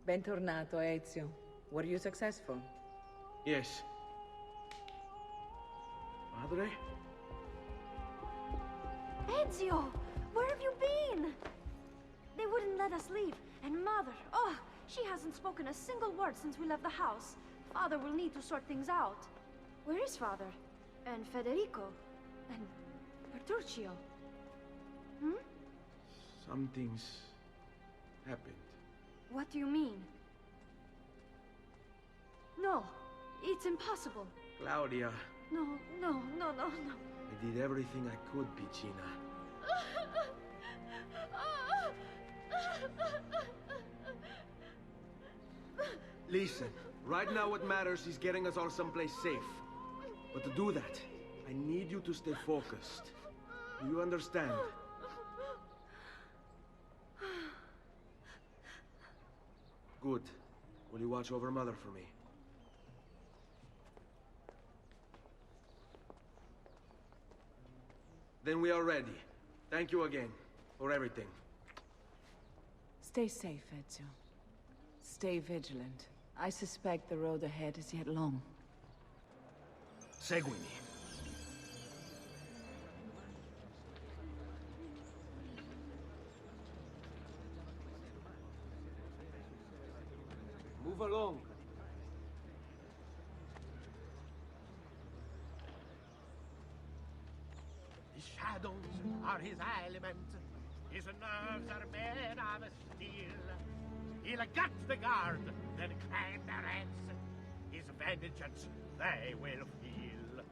Bentornato, Ezio. Were you successful? Yes. Madre? Ezio! Where have you been? They wouldn't let us leave. And Mother, oh, she hasn't spoken a single word since we left the house. Father will need to sort things out. Where is Father? And Federico? And Bertuccio? Hmm? Something's happened. What do you mean? No, it's impossible. Claudia, No. I did everything I could, Piccina. Listen, right now what matters is getting us all someplace safe. But to do that, I need you to stay focused. Do you understand? Good. Will you watch over Mother for me? Then we are ready. Thank you again for everything. Stay safe, Ezio. Stay vigilant. I suspect the road ahead is yet long. Seguimi. Move along. His shadows are his element. His nerves are made of steel. He'll gut the guard, then climb their heads. His vengeance they will feel.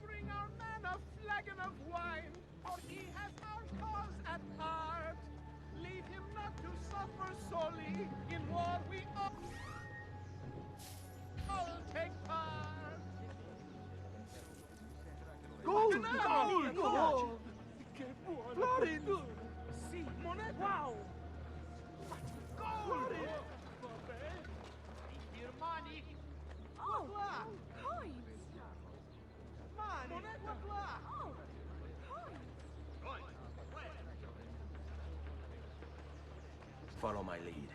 Bring our man a flagon of wine, for he has our cause at heart. Leave him not to suffer sorely in war we all take part. Gold! Gold! Che buono! Florin! Sì, moneta! Wow! Gold! Vabbè! Your money! Oh, Là! coins! Money! Moneta là! Oh, coins! Follow my lead.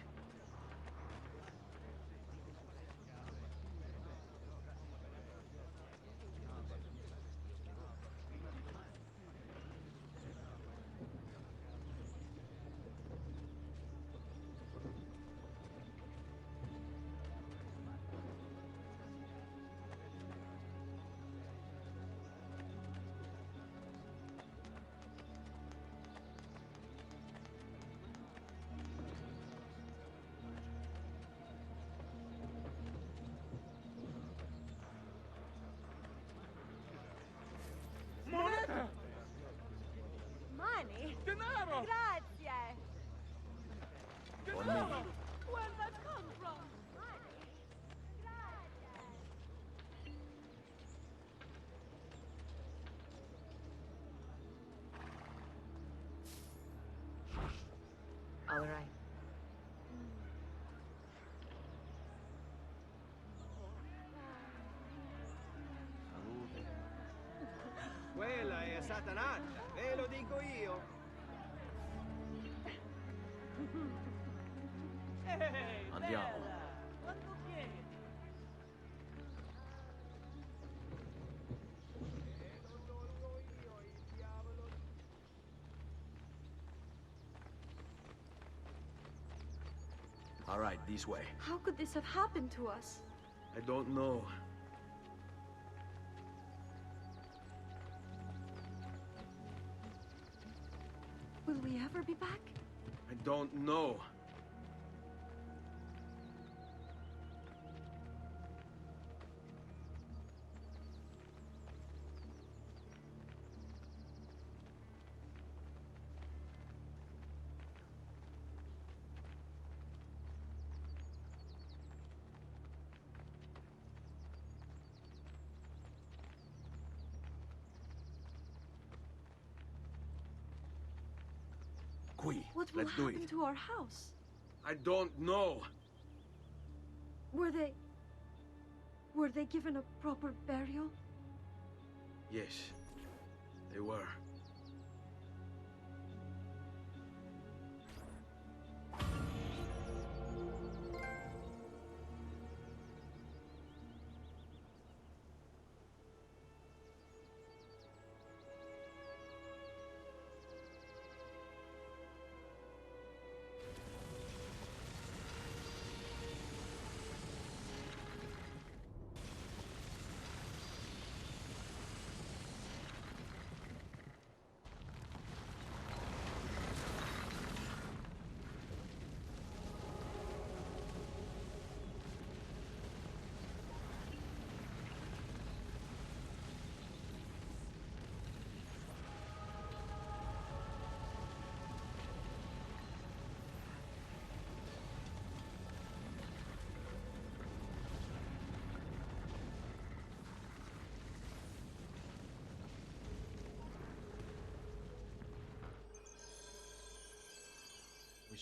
Moneta! Money? Denaro! Grazie! Denaro! Where'd that come from? Money? Grazie! All right. Quella è Satanaccia, ve lo dico io. Ehi, Andiamo. bella! Quanto chiedi? All right, this way. How could this have happened to us? I don't know. Will we ever be back? I don't know. Qui. What will Let's do happen it. to our house? I don't know. Were they given a proper burial? Yes, they were.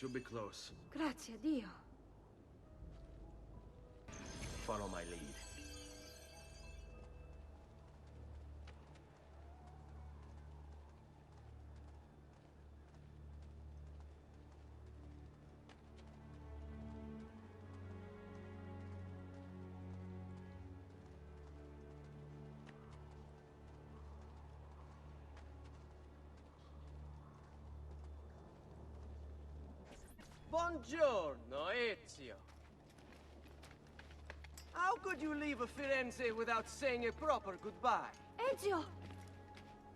should be close. Grazie, Dio. Follow my lead. Buongiorno, Ezio. How could you leave Firenze without saying a proper goodbye? Ezio!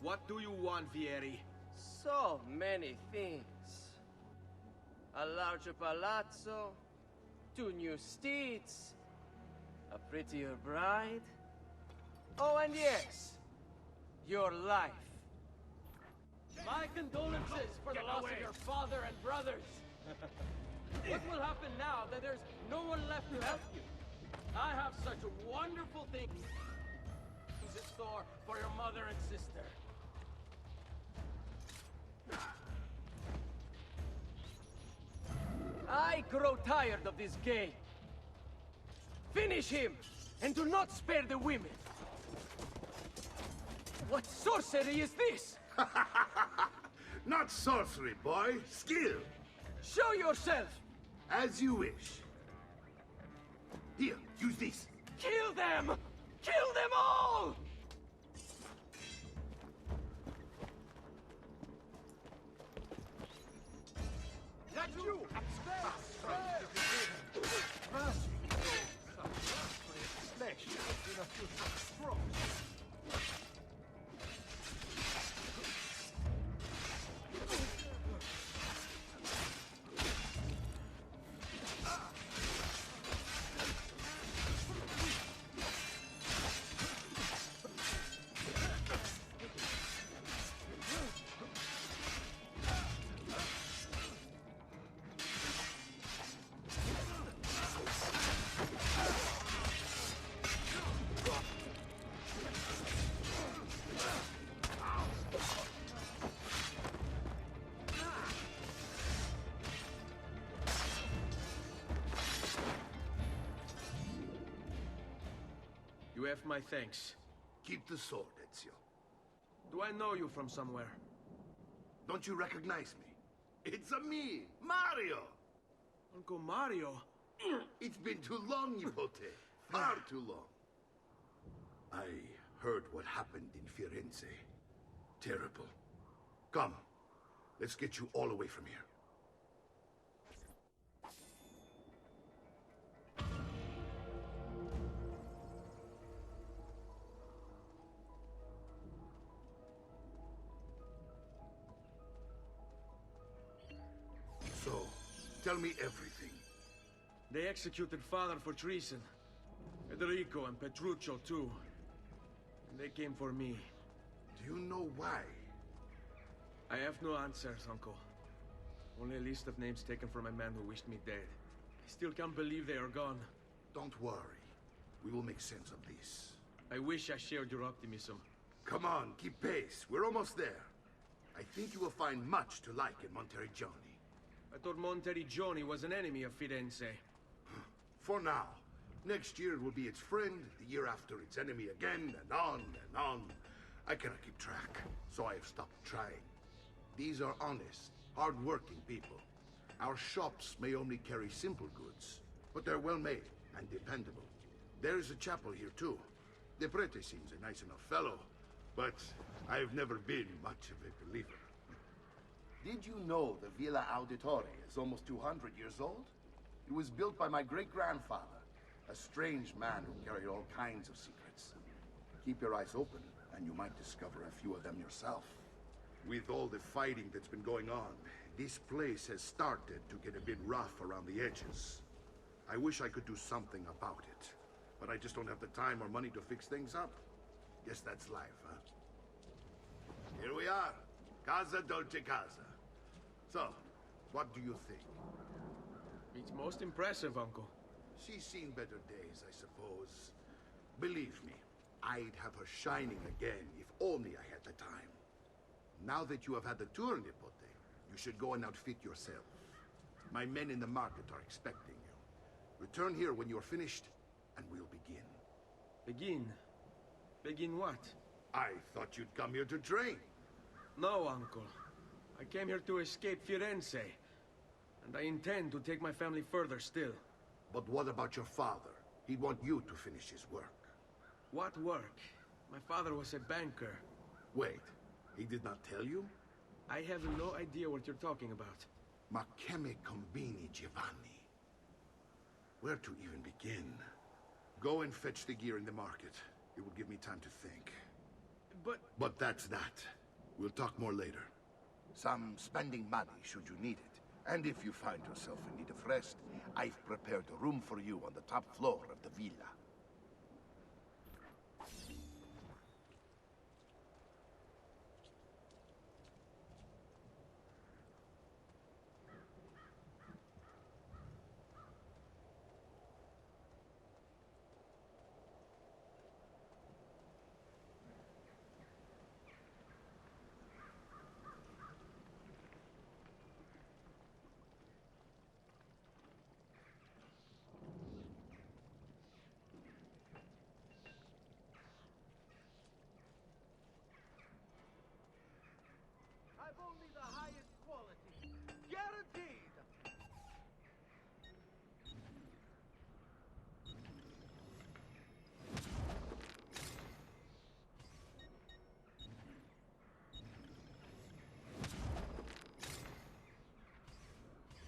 What do you want, Vieri? So many things. A larger palazzo, 2 new steeds, a prettier bride. Oh, and yes, your life. My condolences for the loss of your father and brothers. What will happen now that there's no one left to help you? I have such wonderful things in store for your mother and sister. I grow tired of this game. Finish him, and do not spare the women. What sorcery is this? Not sorcery, boy. Skill. Show yourself! As you wish. Here, use this. Kill them! Kill them all! That you! You have my thanks. Keep the sword, Ezio. Do I know you from somewhere? Don't you recognize me? It's a me, Mario! Uncle Mario? It's been too long, Nipote. Far too long. I heard what happened in Firenze. Terrible. Come, let's get you all away from here. So, tell me everything. They executed father for treason. Federico and Petruccio, too. And they came for me. Do you know why? I have no answers, Uncle. Only a list of names taken from a man who wished me dead. I still can't believe they are gone. Don't worry. We will make sense of this. I wish I shared your optimism. Come on, keep pace. We're almost there. I think you will find much to like in Monteriggioni. I thought Monteriggioni was an enemy of Firenze. For now. Next year it will be its friend, the year after its enemy again, and on and on. I cannot keep track, so I have stopped trying. These are honest, hard-working people. Our shops may only carry simple goods, but they're well-made and dependable. There is a chapel here, too. The prete seems a nice enough fellow, but I've never been much of a believer. Did you know the Villa Auditore is almost 200 years old? It was built by my great-grandfather, a strange man who carried all kinds of secrets. Keep your eyes open, and you might discover a few of them yourself. With all the fighting that's been going on, this place has started to get a bit rough around the edges. I wish I could do something about it, but I just don't have the time or money to fix things up. Guess that's life, huh? Here we are. Casa Dolce Casa. So, what do you think? It's most impressive, Uncle. She's seen better days, I suppose. Believe me, I'd have her shining again if only I had the time. Now that you have had the tour, Nipote, you should go and outfit yourself. My men in the market are expecting you. Return here when you're finished, and we'll begin. Begin? Begin what? I thought you'd come here to train. No, Uncle. I came here to escape Firenze. And I intend to take my family further still. But what about your father? He'd want you to finish his work. What work? My father was a banker. Wait, he did not tell you? I have no idea what you're talking about. Ma che me combini, Giovanni? Where to even begin? Go and fetch the gear in the market. It will give me time to think. But that's that. We'll talk more later. Some spending money should you need it. And if you find yourself in need of rest, I've prepared a room for you on the top floor of the villa. I've only the highest quality. Guaranteed!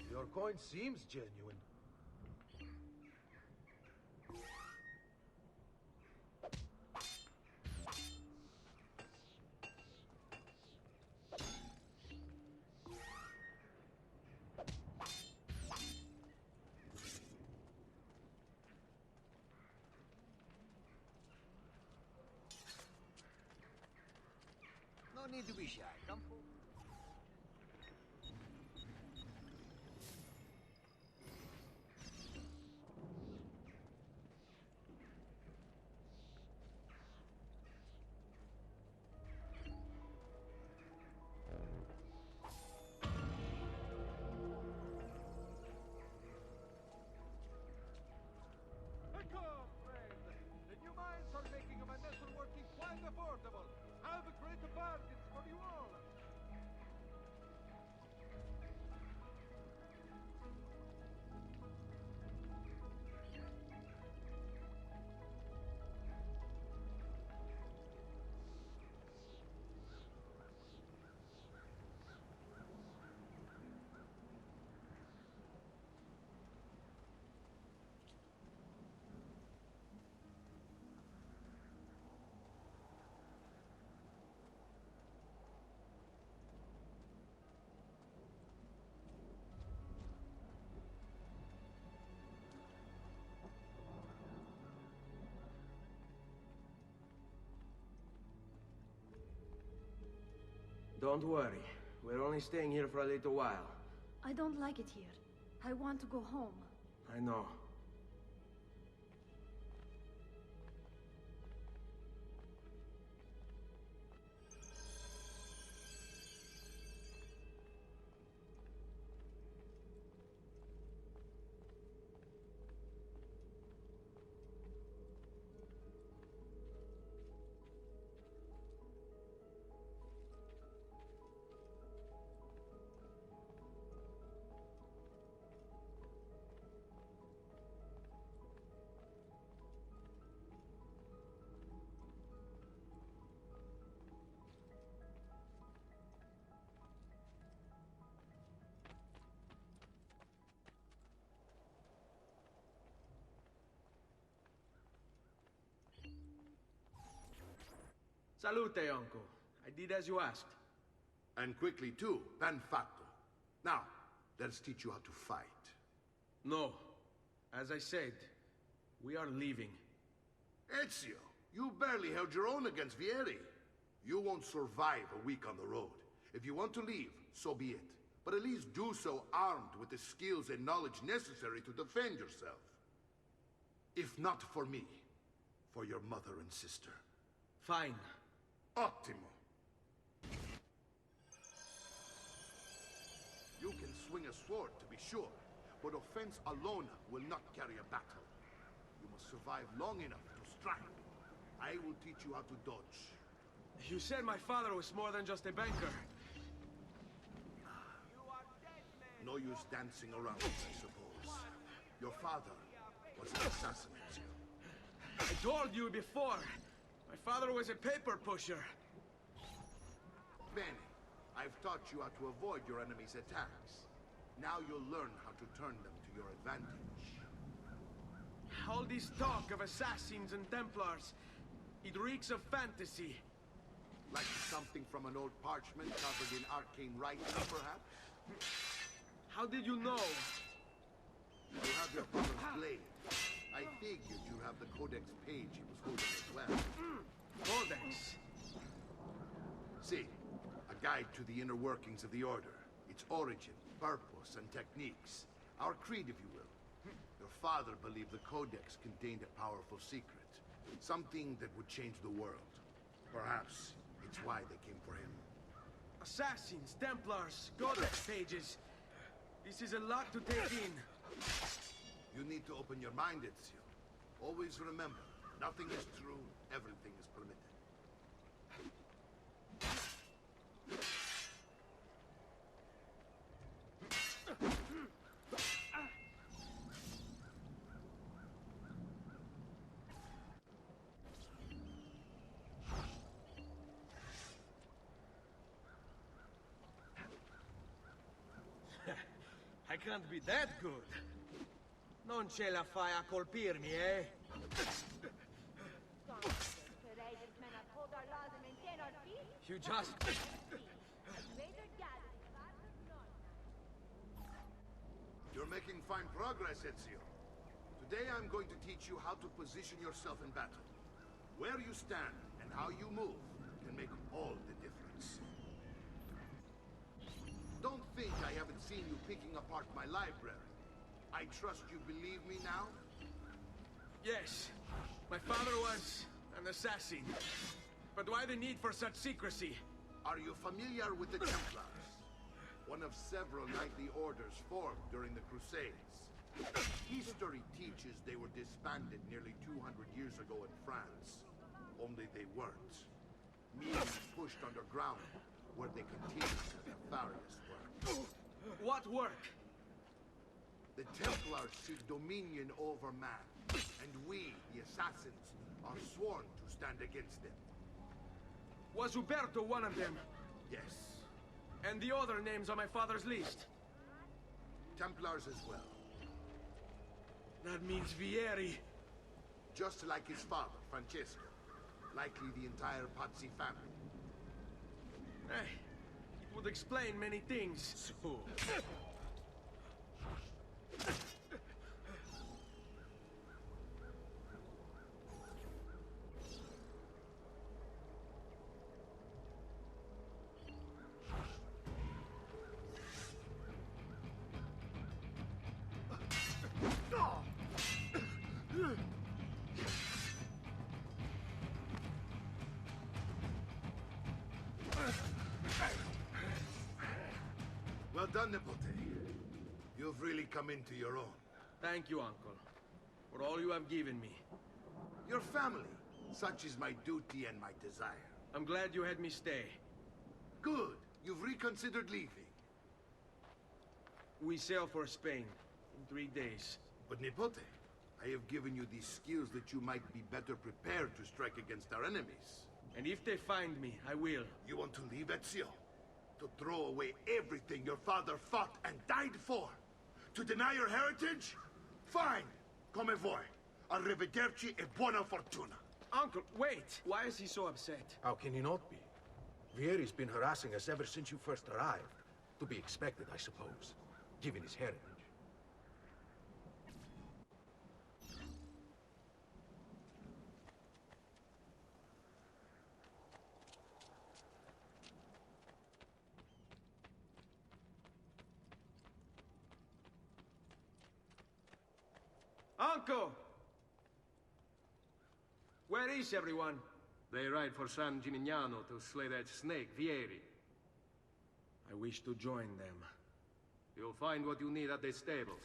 Your coin seems genuine. No need to be shy. Come forward. Come, friend. The new mines are making my metal working quite affordable. I have great bargains for you all. Don't worry. We're only staying here for a little while. I don't like it here. I want to go home. I know. Salute, Uncle. I did as you asked. And quickly too, ben fatto. Now, let's teach you how to fight. No. As I said, we are leaving. Ezio, you barely held your own against Vieri. You won't survive a week on the road. If you want to leave, so be it. But at least do so armed with the skills and knowledge necessary to defend yourself. If not for me, for your mother and sister. Fine. Ottimo. You can swing a sword, to be sure, but offense alone will not carry a battle. You must survive long enough to strike. I will teach you how to dodge. You said my father was more than just a banker. No use dancing around it, I suppose. Your father was an assassin, Ezio. I told you before. My father was a paper pusher. Bene. I've taught you how to avoid your enemy's attacks. Now you'll learn how to turn them to your advantage. All this talk of assassins and Templars, it reeks of fantasy. Like something from an old parchment covered in arcane writing, perhaps? How did you know? You have your father's blade. I figured you have the Codex page he was holding as well. Codex? See, a guide to the inner workings of the Order. Its origin, purpose, and techniques. Our creed, if you will. Your father believed the Codex contained a powerful secret. Something that would change the world. Perhaps it's why they came for him. Assassins, Templars, Codex pages. This is a lot to take in. You need to open your mind, Ezio. Always remember, nothing is true, everything is permitted. I can't be that good. Non ce la fai a colpirmi, eh? You just... You're making fine progress, Ezio. Today I'm going to teach you how to position yourself in battle. Where you stand and how you move can make all the difference. Don't think I haven't seen you picking apart my library. I trust you believe me now? Yes. My father was an assassin. But why the need for such secrecy? Are you familiar with the Templars? One of several knightly orders formed during the Crusades. History teaches they were disbanded nearly 200 years ago in France. Only they weren't. Meaning pushed underground, where they continued their nefarious work. What work? The Templars seek dominion over man, and we, the assassins, are sworn to stand against them. Was Urbeto one of them? Yes. And the other names on my father's list? Templars as well. That means Vieri. Just like his father, Francesco. Likely the entire Pazzi family. Hey, it would explain many things. So... Well done, Nipote. You've really come into your own. Thank you, Uncle, for all you have given me. Your family. Such is my duty and my desire. I'm glad you had me stay. Good. You've reconsidered leaving. We sail for Spain in 3 days. But Nipote, I have given you these skills that you might be better prepared to strike against our enemies. And if they find me, I will. You want to leave, Ezio? To throw away everything your father fought and died for? To deny your heritage? Fine. Come voi. Arrivederci e buona fortuna. Uncle, wait! Why is he so upset? How can he not be? Vieri's been harassing us ever since you first arrived. To be expected, I suppose, given his heritage. Uncle! Where is everyone? They ride for San Gimignano to slay that snake, Vieri. I wish to join them. You'll find what you need at the stables.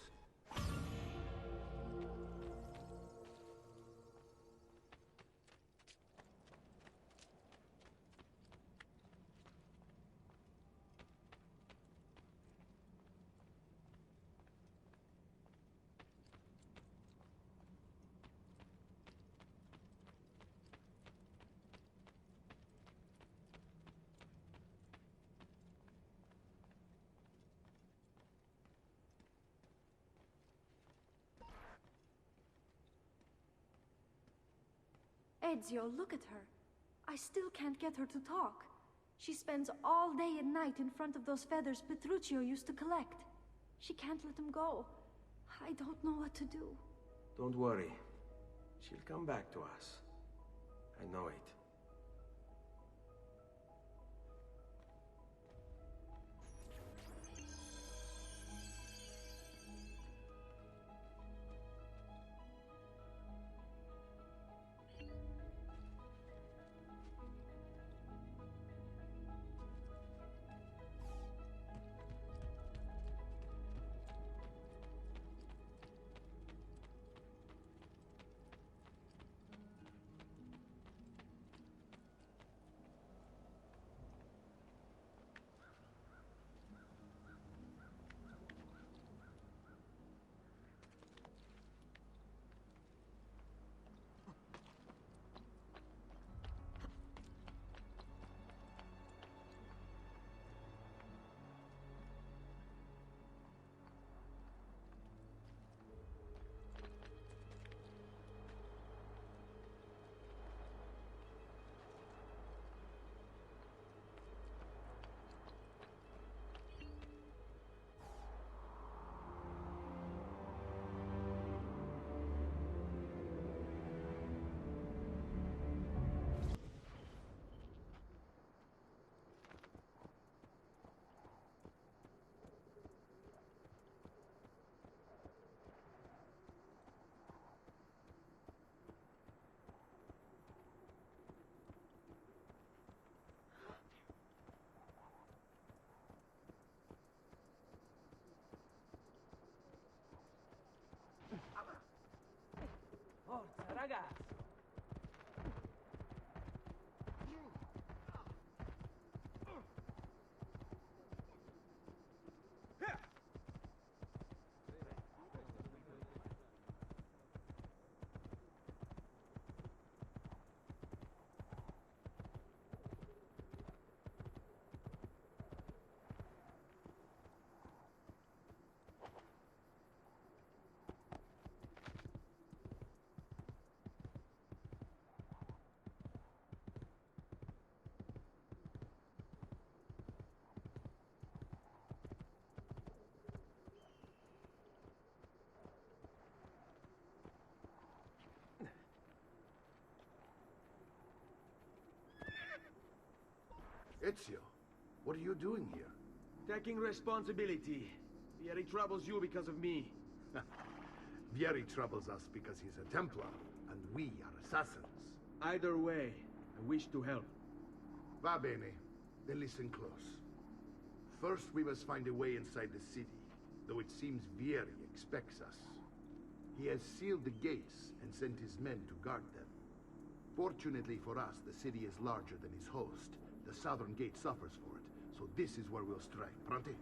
Ezio, look at her. I still can't get her to talk. She spends all day and night in front of those feathers Petruchio used to collect. She can't let them go. I don't know what to do. Don't worry. She'll come back to us. I know it. Forza, ragazzi! Ezio, what are you doing here? Taking responsibility. Vieri troubles you because of me. Vieri troubles us because he's a Templar, and we are assassins. Either way, I wish to help. Va bene. Then listen close. First, we must find a way inside the city, though it seems Vieri expects us. He has sealed the gates and sent his men to guard them. Fortunately for us, the city is larger than its host. The southern gate suffers for it, so this is where we'll strike. Pronti?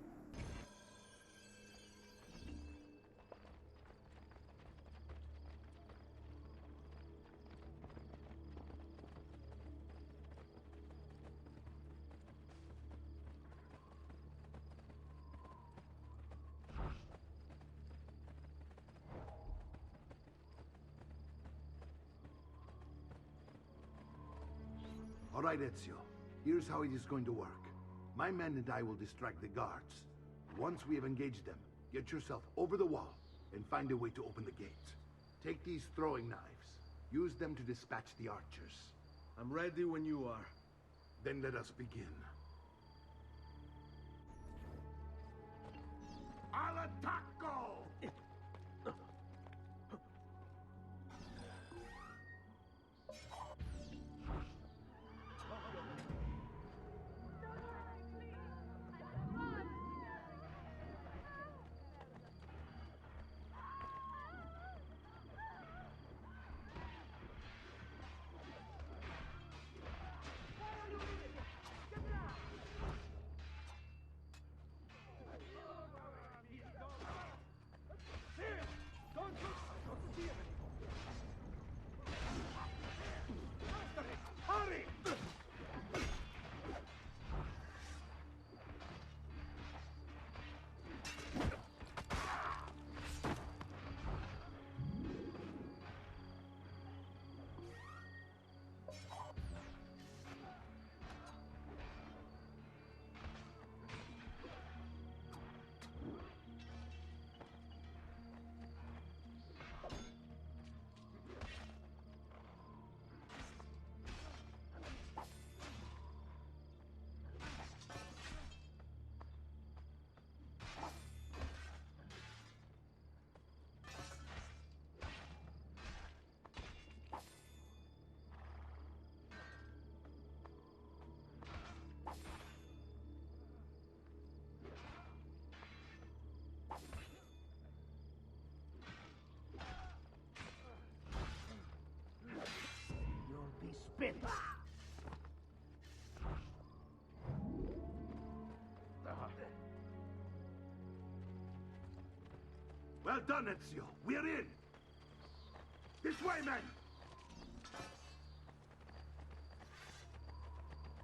All right, Ezio. Here's how it is going to work. My men and I will distract the guards. Once we have engaged them, get yourself over the wall and find a way to open the gate. Take these throwing knives. Use them to dispatch the archers. I'm ready when you are. Then let us begin. Al attacco! Well done, Ezio. We're in. This way, men!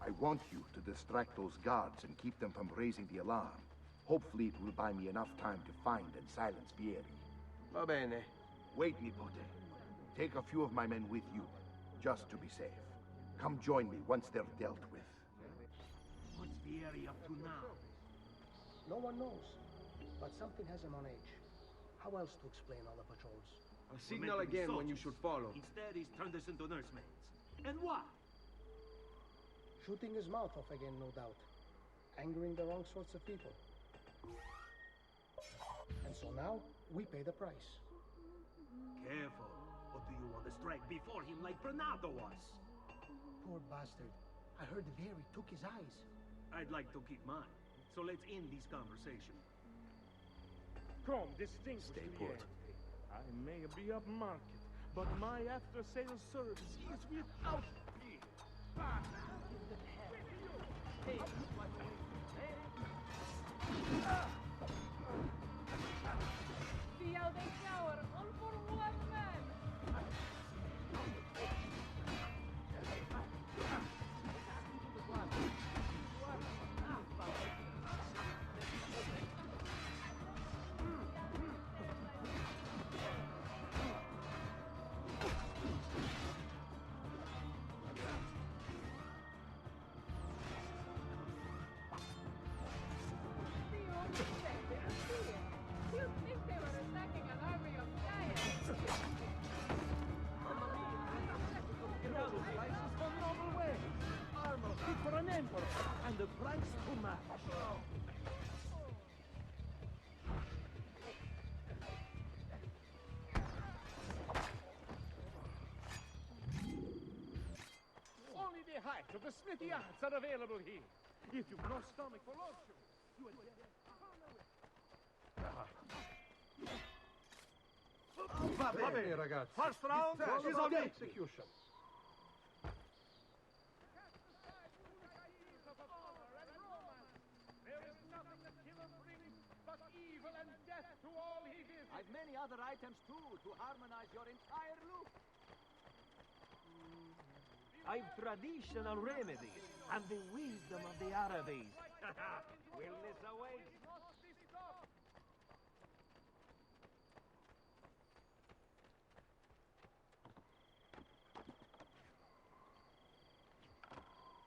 I want you to distract those guards and keep them from raising the alarm. Hopefully it will buy me enough time to find and silence Vieri. Va bene. Wait, Nipote. Take a few of my men with you, just to be safe. Come join me once they're dealt with. What's Vieri up to now? No one knows, but something has him on edge. How else to explain all the patrols? I'll signal again when you should follow. Instead, he's turned us into nursemaids. And what? Shooting his mouth off again, no doubt. Angering the wrong sorts of people. And so now, we pay the price. Careful. Or do you want to strike before him like Bernardo was? Poor bastard. I heard Vieri took his eyes. I'd like to keep mine. So let's end this conversation. Come, distinguished Stay put. cliente. I may be upmarket, but my after-sales service is without peer. See how they cower, all for one man! You'd think they were attacking an army of giants! Prices for noble wares. Armor fit for an emperor, and the price to match. Only the height of the smithy arts are available here. If you've no stomach for luxury, you had better turn away. Va bene, ragazzi. First round is on me. Execution. There is nothing the killer brings but evil and death to all he visits. I've many other items too to harmonize your entire look. I've traditional remedies and the wisdom of the Arabes. Wellness awaits.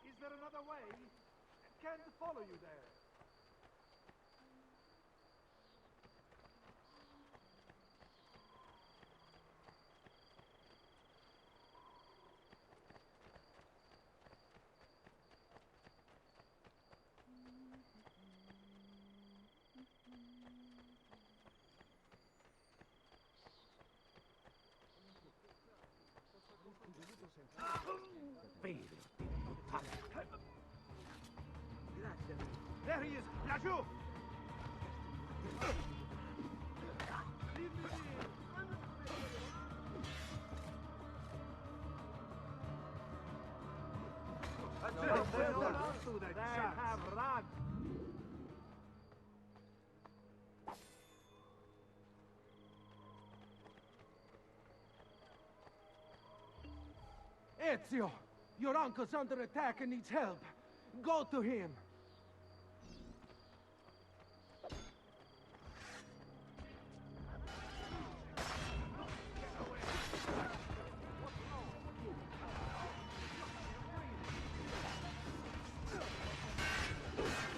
Is there another way? I can't follow you there. There he is! Laggiù! They have rug. Ezio, your uncle's under attack and needs help. Go to him.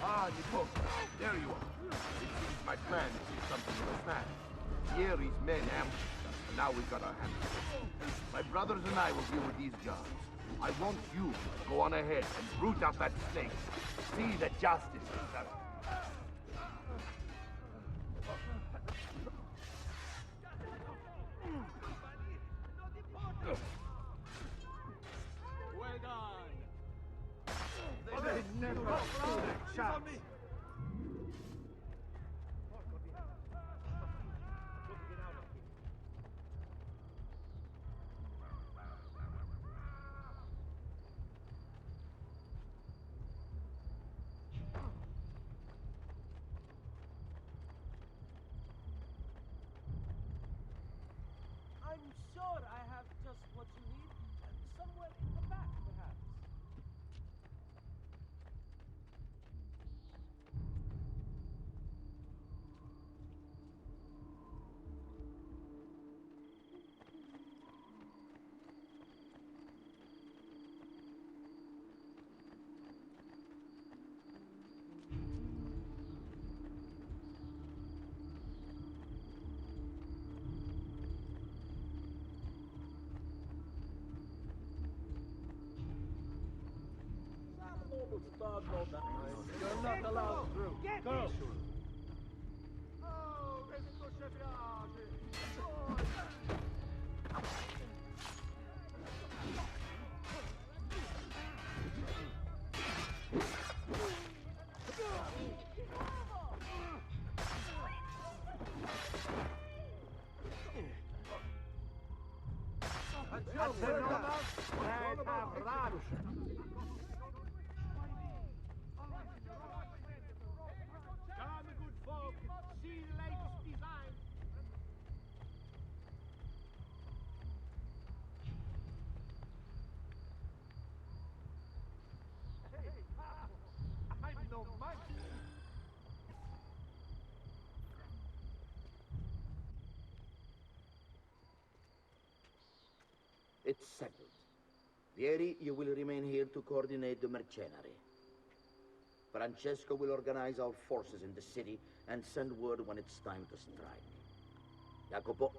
Ah, Nico. There you are. It seems my plan is something of a smash. Vieri's men ambushed us, and now we've got our hands full. My brothers and I will deal with these guards. I want you to go on ahead and root out that snake. See that justice is done. Well done. They never stood a chance. sure I have just what you need. Somewhere in the back, perhaps. You're not allowed through. Go! Oh, questo ci piace! Come, good folk, see the latest design. Hey, I'm no monkey. It's settled. Vieri, you will remain here to coordinate the mercenary. Francesco will organize our forces in the city and send word when it's time to strike. Jacopo,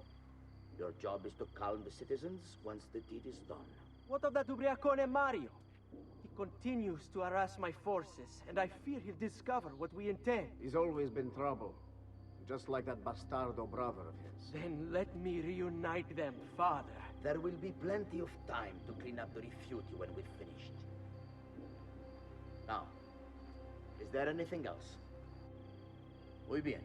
your job is to calm the citizens once the deed is done. What of that ubriacone Mario? He continues to harass my forces, and I fear he'll discover what we intend. He's always been trouble. Just like that bastardo brother of his. Then let me reunite them, father. There will be plenty of time to clean up the rifiuti when we've finished. Now, is there anything else? Muy bien.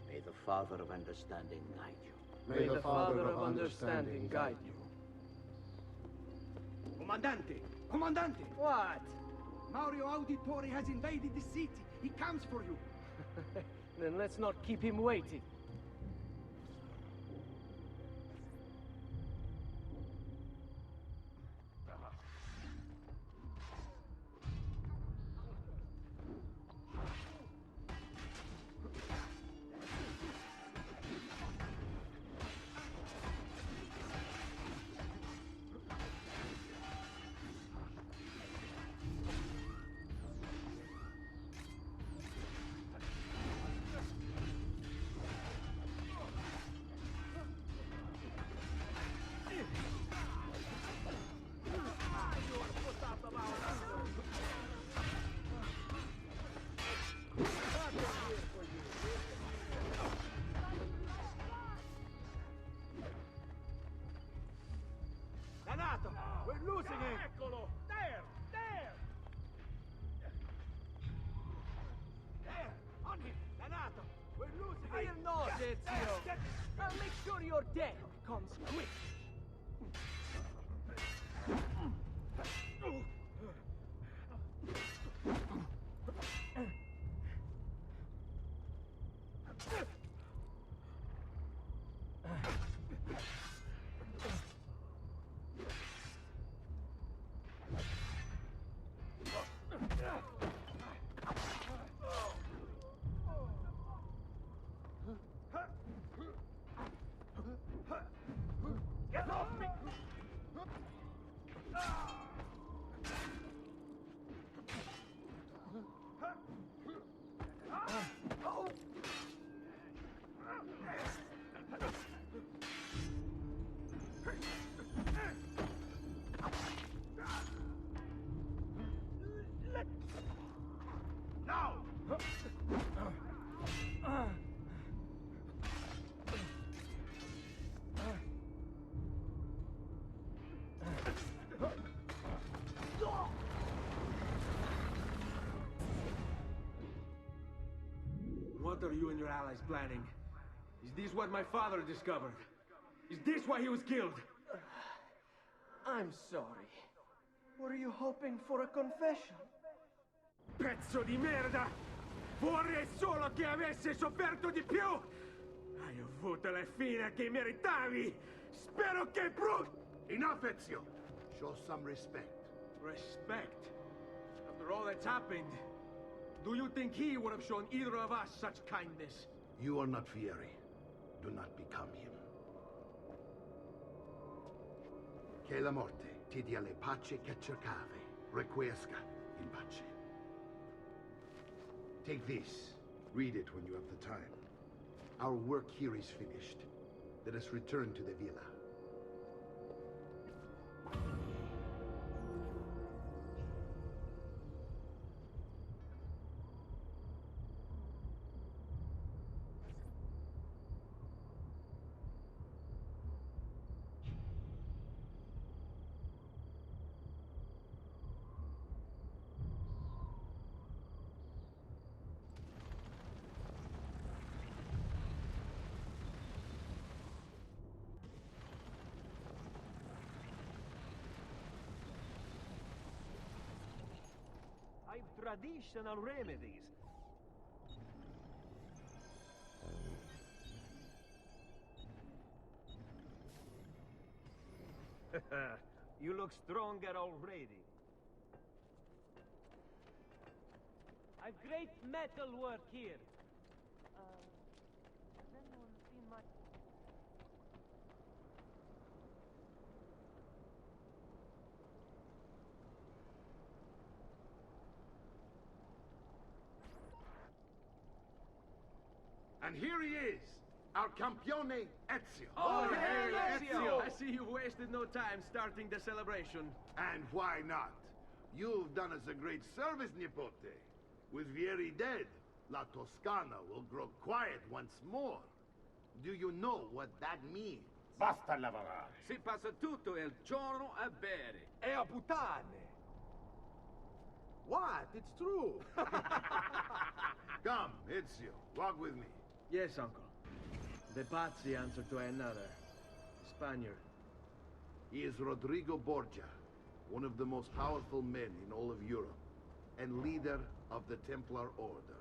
May the Father of Understanding guide you. May the Father of Understanding guide you. Comandante! Comandante! What? Mario Auditore has invaded the city. He comes for you. Then let's not keep him waiting. Danato! We're losing him! Eccolo! There! There! There! On him! Danato! We're losing him! Fear not, Ezio! I'll make sure your death comes quick! Get off me! Now! What are you and your allies planning? Is this what my father discovered? Is this why he was killed? I'm sorry. Were you hoping for a confession? Pezzo di merda! Vorrei solo che avesse sofferto di più! Hai avuto la fine che meritavi! Spero che brut! Enough, Ezio! Show some respect. Respect? After all that's happened, do you think he would have shown either of us such kindness? You are not Fieri. Do not become him. Che la morte ti dia le pace che cercavi. Requiesca in pace. Take this. Read it when you have the time. Our work here is finished. Let us return to the villa. I've traditional remedies. You look stronger already. I've great metal work here. Has anyone seen my... And here he is, our campione Ezio. Oh, hey, Ezio! I see you wasted no time starting the celebration. And why not? You've done us a great service, Nipote. With Vieri dead, La Toscana will grow quiet once more. Do you know what that means? Basta lavorare. Si passa tutto il giorno a bere. E a puttane! What? It's true! Come, Ezio, walk with me. Yes, uncle. The Pazzi answer to another. Spaniard. He is Rodrigo Borgia, one of the most powerful men in all of Europe, and leader of the Templar Order.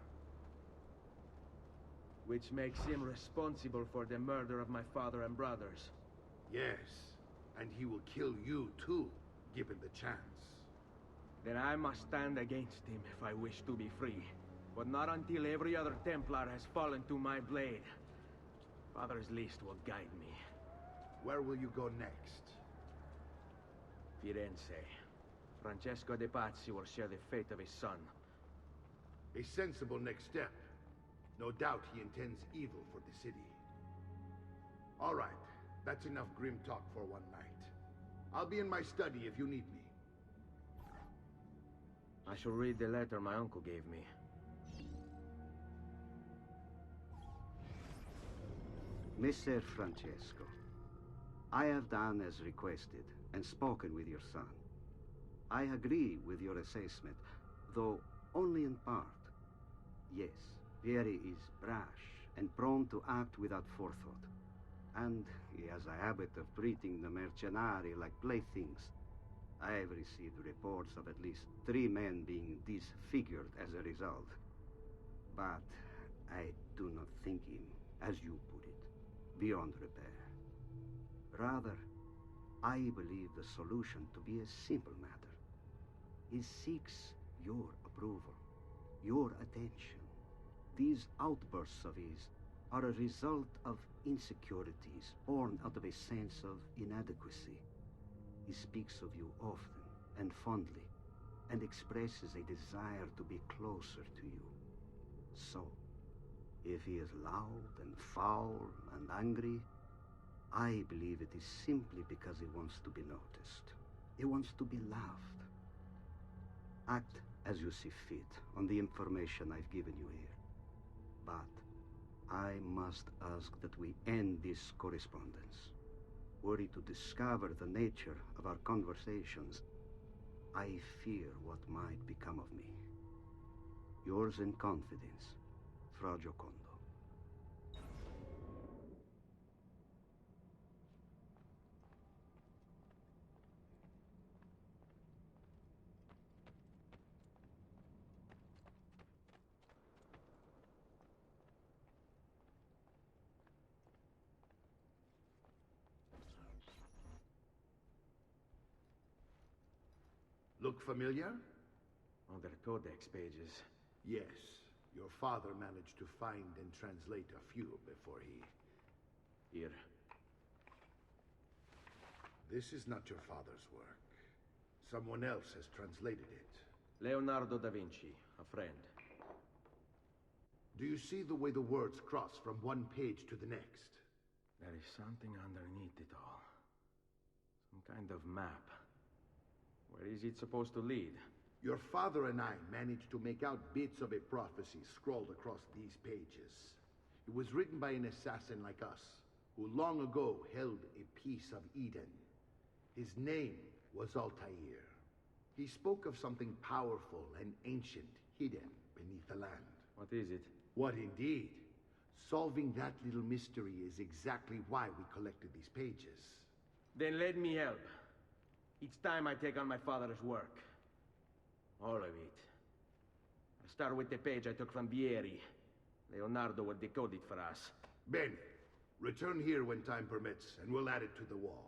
Which makes him responsible for the murder of my father and brothers. Yes, and he will kill you too, given the chance. Then I must stand against him if I wish to be free. But not until every other Templar has fallen to my blade. Father's list will guide me. Where will you go next? Firenze. Francesco de Pazzi will share the fate of his son. A sensible next step. No doubt he intends evil for the city. All right, that's enough grim talk for one night. I'll be in my study if you need me. I shall read the letter my uncle gave me. Messer Francesco, I have done as requested and spoken with your son. I agree with your assessment, though only in part. Yes, Vieri is brash and prone to act without forethought. And he has a habit of treating the mercenari like playthings. I have received reports of at least 3 men being disfigured as a result. But I do not think him, as you put it, beyond repair. Rather, I believe the solution to be a simple matter. He seeks your approval, your attention. These outbursts of his are a result of insecurities born out of a sense of inadequacy. He speaks of you often and fondly, and expresses a desire to be closer to you. So, if he is loud and foul and angry, I believe it is simply because he wants to be noticed. He wants to be loved. Act as you see fit on the information I've given you here. But I must ask that we end this correspondence. Were he to discover the nature of our conversations, I fear what might become of me. Yours in confidence, Fra Giocondo. Look familiar? On their codex pages. Yes. Your father managed to find and translate a few before he... Here. This is not your father's work. Someone else has translated it. Leonardo da Vinci, a friend. Do you see the way the words cross from one page to the next? There is something underneath it all. Some kind of map. Where is it supposed to lead? Your father and I managed to make out bits of a prophecy scrawled across these pages. It was written by an assassin like us, who long ago held a piece of Eden. His name was Altair. He spoke of something powerful and ancient hidden beneath the land. What is it? What indeed? Solving that little mystery is exactly why we collected these pages. Then let me help. Each time I take on my father's work. All of it. I'll start with the page I took from Vieri. Leonardo will decode it for us. Ben, return here when time permits, and we'll add it to the wall.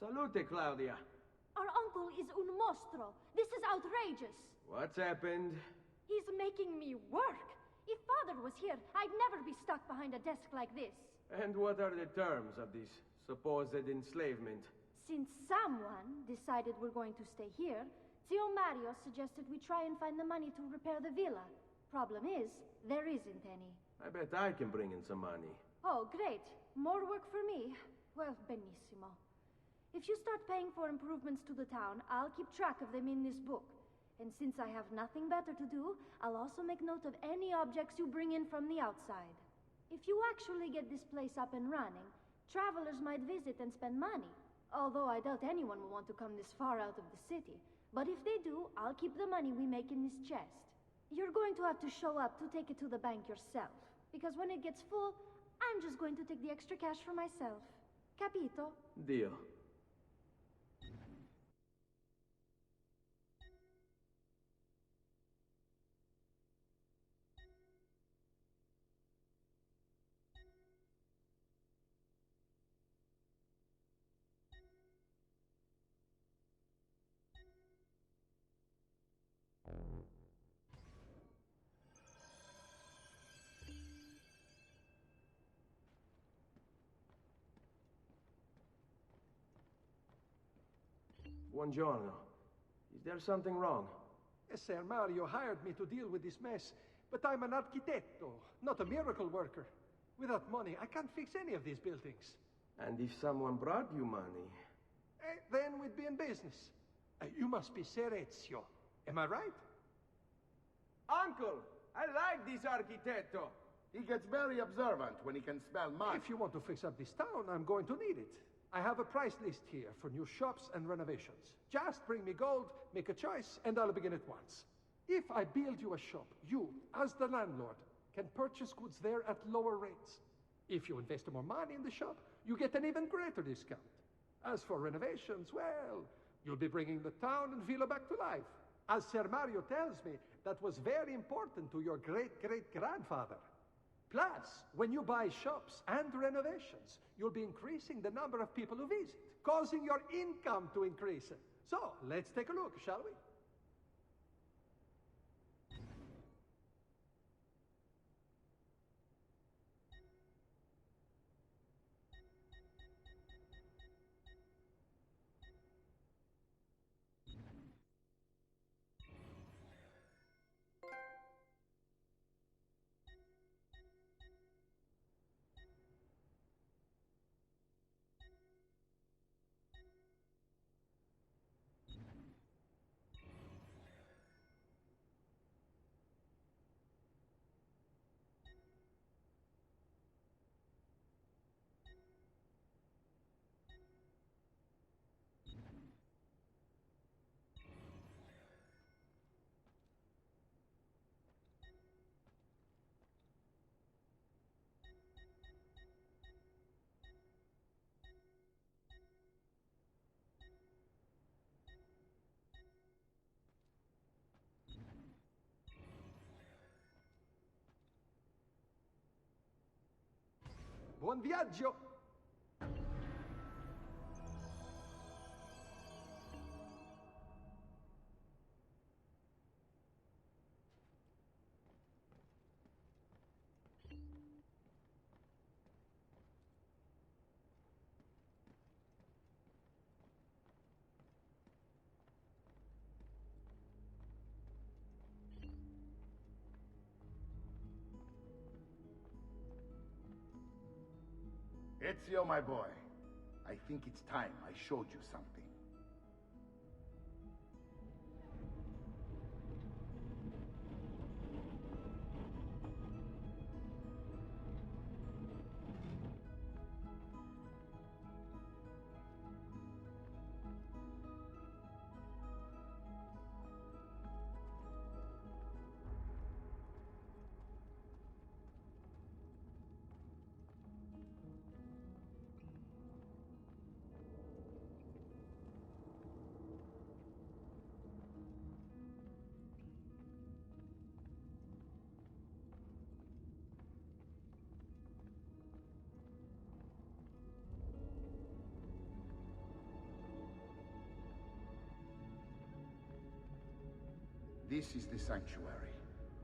Salute, Claudia. Our uncle is un mostro. This is outrageous. What's happened? He's making me work. If Father was here, I'd never be stuck behind a desk like this. And what are the terms of this supposed enslavement? Since someone decided we're going to stay here, Zio Mario suggested we try and find the money to repair the villa. Problem is, there isn't any. I bet I can bring in some money. Oh, great. More work for me. Well, benissimo. If you start paying for improvements to the town, I'll keep track of them in this book. And since I have nothing better to do, I'll also make note of any objects you bring in from the outside. If you actually get this place up and running, travelers might visit and spend money. Although I doubt anyone will want to come this far out of the city. But if they do, I'll keep the money we make in this chest. You're going to have to show up to take it to the bank yourself. Because when it gets full, I'm just going to take the extra cash for myself. Capito? Deal. Buongiorno. Is there something wrong? Yes, Sir Mario hired me to deal with this mess, but I'm an architetto, not a miracle worker. Without money, I can't fix any of these buildings. And if someone brought you money? Then we'd be in business. You must be Ser Ezio. Am I right? Uncle, I like this architetto. He gets very observant when he can smell money. If you want to fix up this town, I'm going to need it. I have a price list here for new shops and renovations. Just bring me gold, make a choice, and I'll begin at once. If I build you a shop, you, as the landlord, can purchase goods there at lower rates. If you invest more money in the shop, you get an even greater discount. As for renovations, well, you'll be bringing the town and villa back to life. As Ser Mario tells me, that was very important to your great-great-grandfather. Plus, when you buy shops and renovations, you'll be increasing the number of people who visit, causing your income to increase. So, let's take a look, shall we? Buon viaggio! Ezio, my boy, I think it's time I showed you something. This is the sanctuary.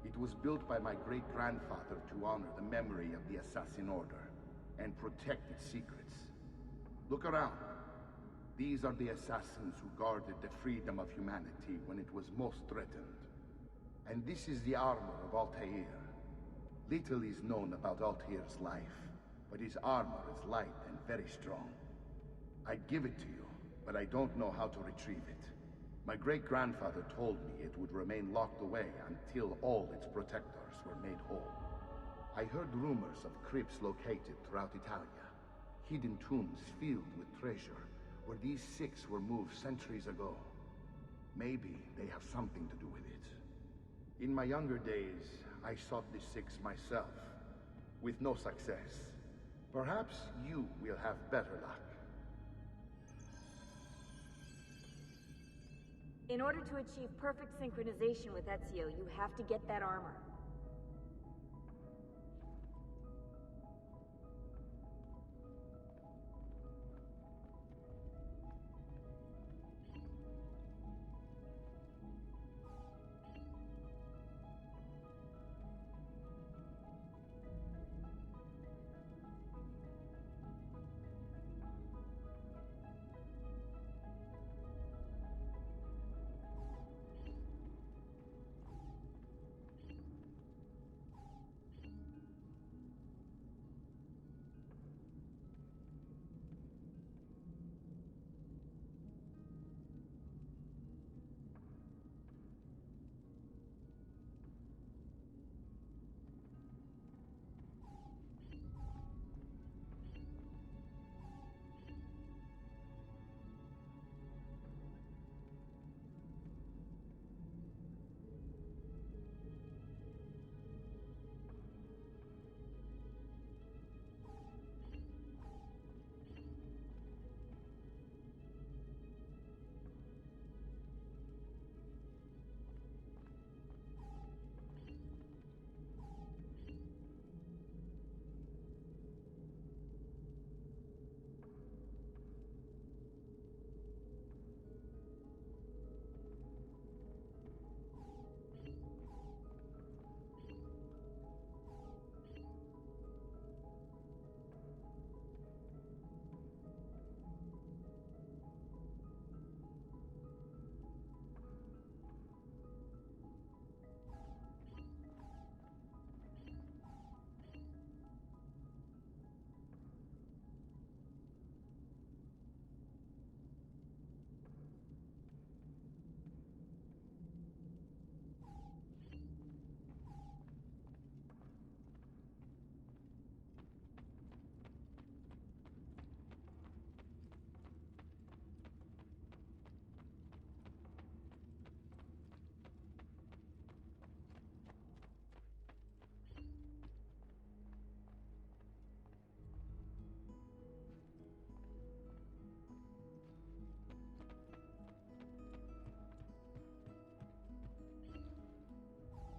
It was built by my great-grandfather to honor the memory of the Assassin Order and protect its secrets. Look around. These are the assassins who guarded the freedom of humanity when it was most threatened. And this is the armor of Altair. Little is known about Altair's life, but his armor is light and very strong. I'd give it to you, but I don't know how to retrieve it. My great-grandfather told me it would remain locked away until all its protectors were made whole. I heard rumors of crypts located throughout Italia, hidden tombs filled with treasure, where these six were moved centuries ago. Maybe they have something to do with it. In my younger days, I sought the six myself, with no success. Perhaps you will have better luck. In order to achieve perfect synchronization with Ezio, you have to get that armor.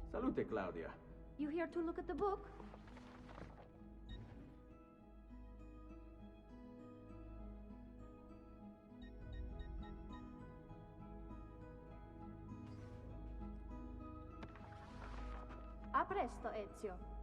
Salute, Claudia. You here to look at the book? A presto, Ezio.